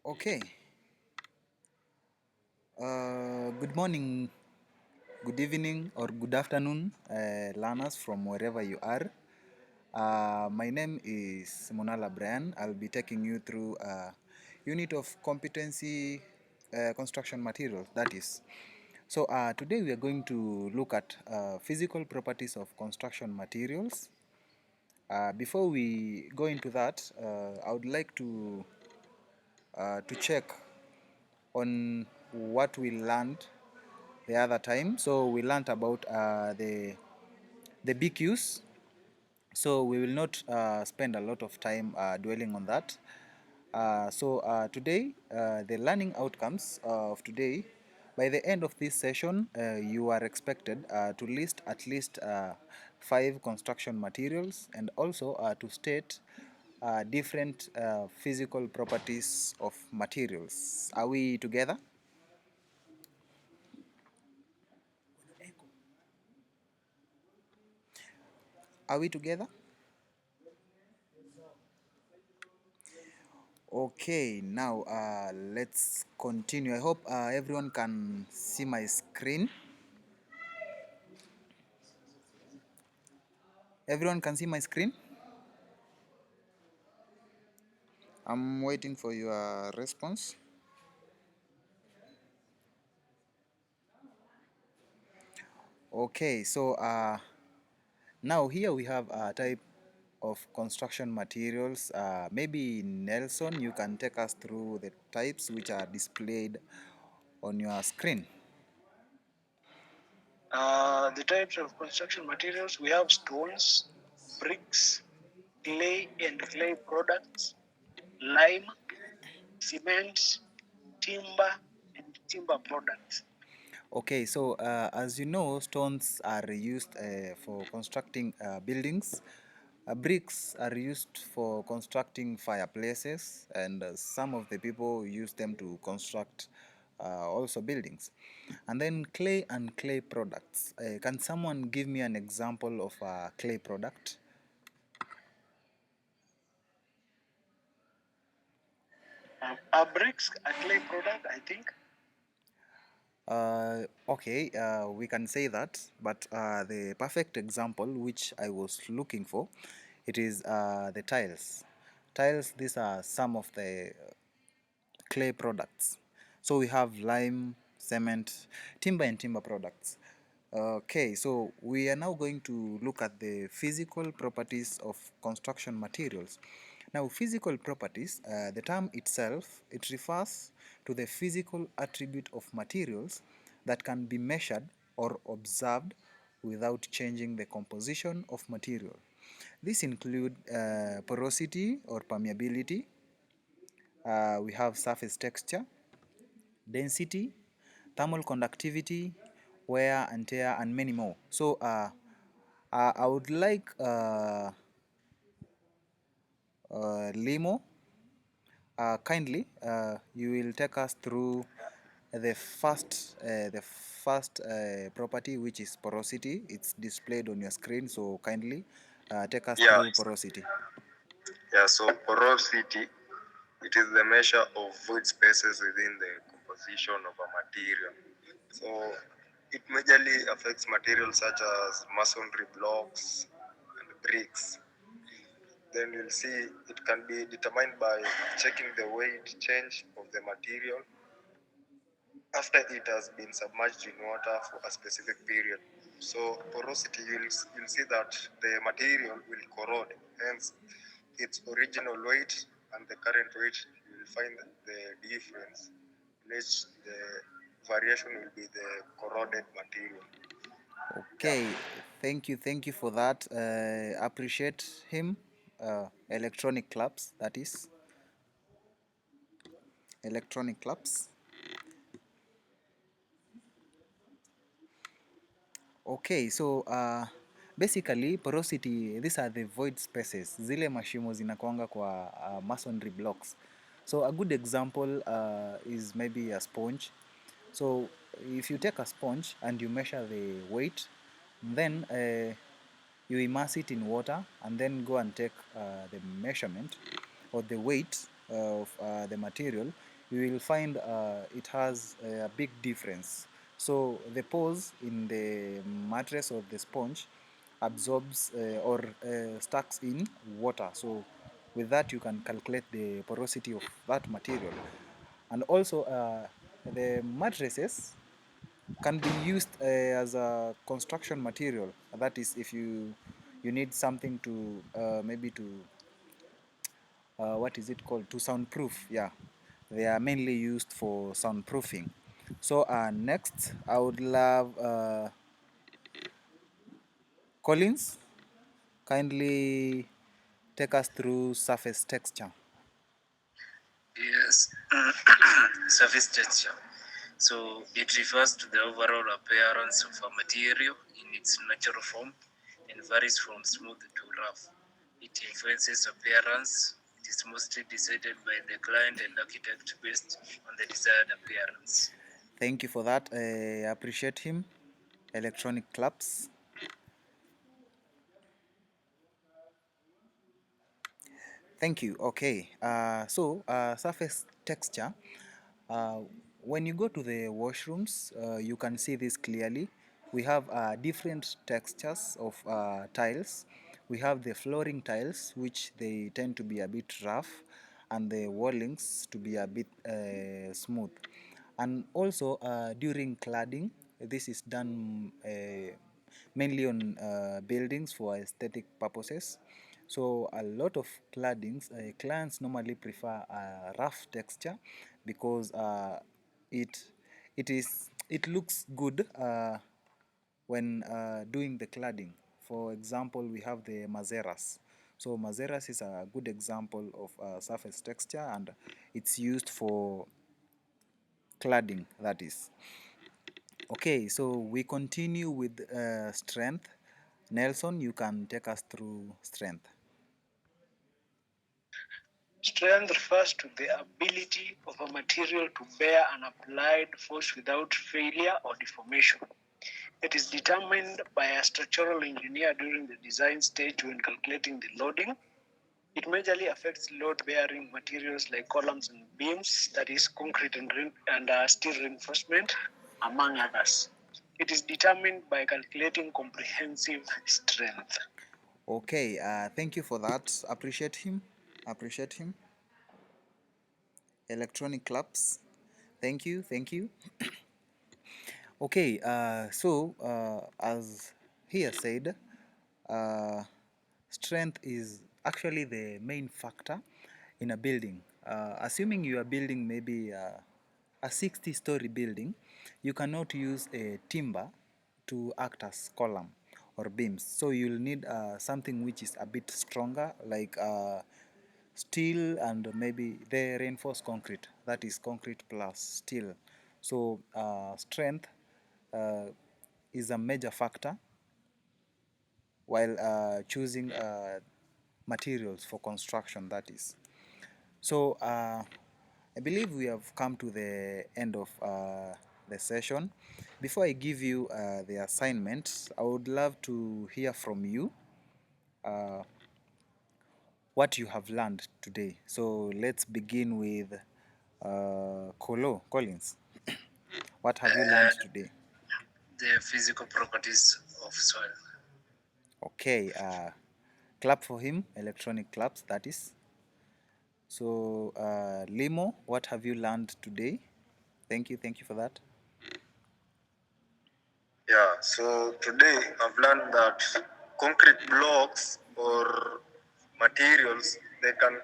Okay. Good morning, good evening, or good afternoon, learners from wherever you are. My name is Munala Brian. I'll be taking you through a unit of competency construction materials, that is. So today we are going to look at physical properties of construction materials. Before we go into that, I would like to check on what we learned the other time. So we learned about the BQs. So we will not spend a lot of time dwelling on that. Today, the learning outcomes of today, by the end of this session, you are expected to list at least 5 construction materials and also to state different physical properties of materials. Are we together? Are we together? Okay, now let's continue. I hope everyone can see my screen. Everyone can see my screen? I'm waiting for your response. Okay, so now here we have a type of construction materials. Maybe Nelson, you can take us through the types which are displayed on your screen. The types of construction materials, we have stones, bricks, clay and clay products, lime, cement, timber, and timber products. Okay, so as you know, stones are used for constructing buildings. Bricks are used for constructing fireplaces, and some of the people use them to construct also buildings. And then clay and clay products. Can someone give me an example of a clay product? Bricks, a clay product, I think. Okay, we can say that, but the perfect example which I was looking for, it is the tiles. Tiles, these are some of the clay products. So we have lime, cement, timber and timber products. Okay, so we are now going to look at the physical properties of construction materials. Now, physical properties, the term itself, it refers to the physical attribute of materials that can be measured or observed without changing the composition of material. These include porosity or permeability, we have surface texture, density, thermal conductivity, wear and tear, and many more. So I would like Limo, kindly you will take us through the first property, which is porosity. It's displayed on your screen, so kindly take us through porosity. Yeah, so porosity, it is the measure of void spaces within the composition of a material. So it majorly affects materials such as masonry blocks and bricks. Then you'll see it can be determined by checking the weight change of the material after it has been submerged in water for a specific period. So porosity, you'll see that the material will corrode, hence its original weight and the current weight, you will find the difference, which the variation will be the corroded material. Okay, thank you for that. Appreciate him. Electronic claps, that is electronic claps. Okay, so basically porosity, these are the void spaces, zile mashimo zinakuanga kwa masonry blocks. So a good example is maybe a sponge. So if you take a sponge and you measure the weight, then you immerse it in water and then go and take the measurement or the weight of the material, you will find it has a big difference. So the pores in the mattress or the sponge absorbs or stacks in water. So with that you can calculate the porosity of that material. And also the mattresses can be used as a construction material. That is, if you need something to maybe to what is it called, to soundproof. Yeah, they are mainly used for soundproofing. So next I would love Collins kindly take us through surface texture. Yes, surface texture. So it refers to the overall appearance of a material in its natural form and varies from smooth to rough. It influences appearance. It is mostly decided by the client and architect based on the desired appearance. Thank you for that. I appreciate him. Electronic claps. Thank you. Okay. Surface texture. Uh, when you go to the washrooms, you can see this clearly. We have different textures of tiles. We have the flooring tiles, which they tend to be a bit rough, and the wallings to be a bit smooth. And also during cladding, this is done mainly on buildings for aesthetic purposes. So a lot of claddings, clients normally prefer a rough texture because it it looks good when doing the cladding. For example, we have the mazeras. So mazeras is a good example of surface texture, and it's used for cladding, that is. Okay, so we continue with strength. Nelson, you can take us through strength. Strength refers to the ability of a material to bear an applied force without failure or deformation. It is determined by a structural engineer during the design stage when calculating the loading. It majorly affects load-bearing materials like columns and beams, that is, concrete and steel reinforcement, among others. It is determined by calculating comprehensive strength. Okay, thank you for that. Appreciate him. Appreciate him. Electronic claps. Thank you. Thank you. Okay, as he has said, uh, strength is actually the main factor in a building. Assuming you are building maybe a 60-story building, you cannot use a timber to act as column or beams. So you'll need something which is a bit stronger, like steel and maybe the reinforced concrete, that is concrete plus steel. So strength uh, is a major factor while choosing materials for construction, that is. So I believe we have come to the end of the session. Before I give you the assignment, I would love to hear from you uh, what you have learned today. So let's begin with Collins. What have you learned today? The physical properties of soil. Okay, clap for him, electronic claps, that is. So, Limo, what have you learned today? Thank you for that. Yeah, so today I've learned that concrete blocks or materials they can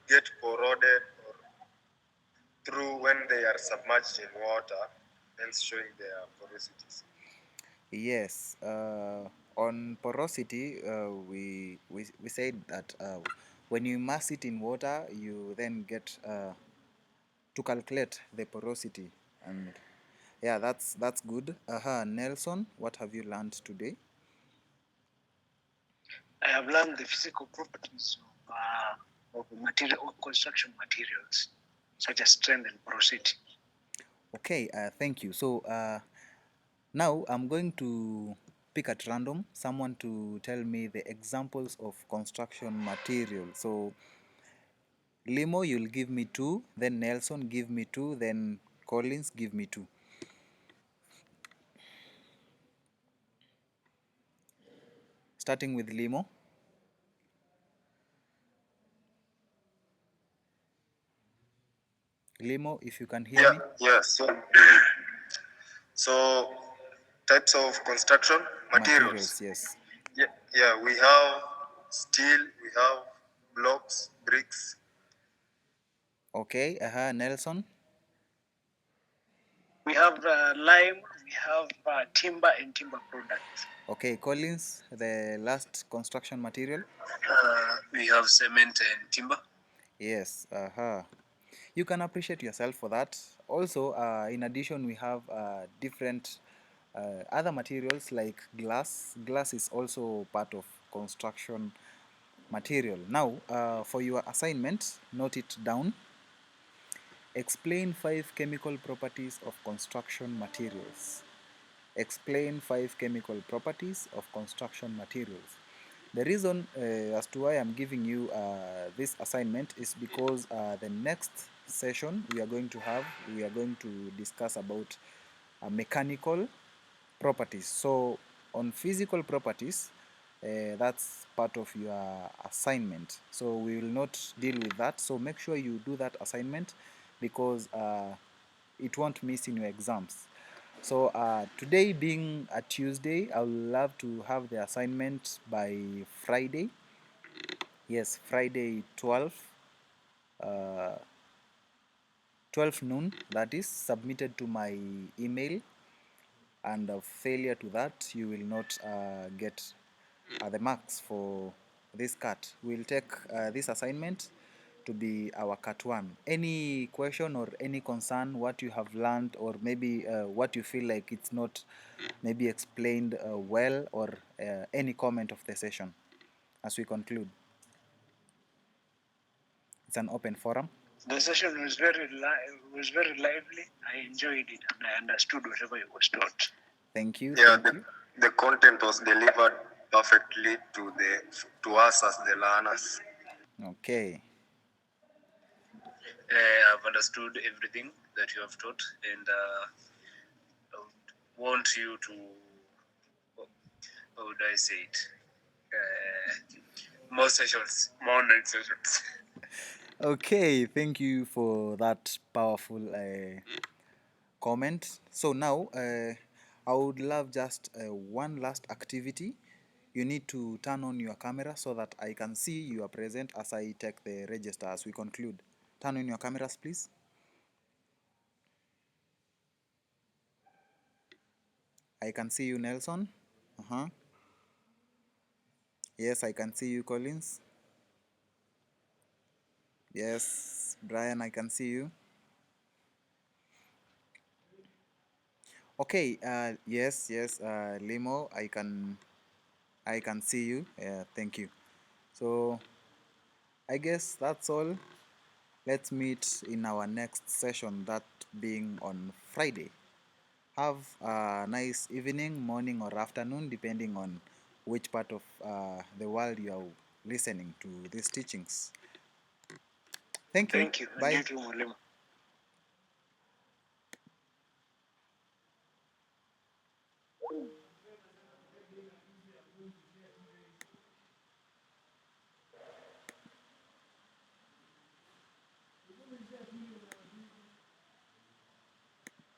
get corroded or through when they are submerged in water, hence showing their porosities. Yes, on porosity, we said that when you immerse it in water, you then get to calculate the porosity, and yeah, that's good. Nelson, what have you learned today? I have learned the physical properties of material of construction materials, such as strength and porosity. Okay, thank you. So now I'm going to pick at random someone to tell me the examples of construction material. So Limo, you'll give me 2, then Nelson give me 2, then Collins give me 2. Starting with Limo. Limo, if you can hear me. Yeah. So types of construction materials. Yes. Yeah, we have steel, we have blocks, bricks. Okay, Nelson. We have lime, we have timber and timber products. Okay, Collins, the last construction material. We have cement and timber. Yes, you can appreciate yourself for that. Also, in addition, we have different other materials like glass. Glass is also part of construction material. Now, for your assignment, note it down. Explain 5 chemical properties of construction materials. Explain 5 chemical properties of construction materials. The reason as to why I'm giving you this assignment is because the next session we are going to discuss about mechanical properties. So on physical properties, that's part of your assignment. So we will not deal with that. So make sure you do that assignment because it won't miss in your exams. So today being a Tuesday, I would love to have the assignment by Friday. Yes, Friday 12 noon, that is submitted to my email, and a failure to that you will not get the marks for this cut. We'll take this assignment to be our cut 1. Any question or any concern, what you have learned, or maybe what you feel like it's not maybe explained well, or any comment of the session as we conclude. It's an open forum. The session was very lively. I enjoyed it and I understood whatever it was taught. Thank you. Yeah, Thank you. the content was delivered perfectly to us as the learners. Okay. I've understood everything that you have taught, and I would want you to, how would I say it? More sessions, more night sessions. Okay, thank you for that powerful comment. So now I would love just one last activity. You need to turn on your camera so that I can see you are present as I take the register as we conclude. Turn on your cameras, please. I can see you, Nelson. Yes, I can see you, Collins. Yes, Brian, I can see you. Okay, yes, Limo, I can see you. Thank you. So I guess that's all. Let's meet in our next session, that being on Friday. Have a nice evening, morning, or afternoon, depending on which part of the world you are listening to these teachings. Thank you. Thank you. Bye. You too, Mwalimu.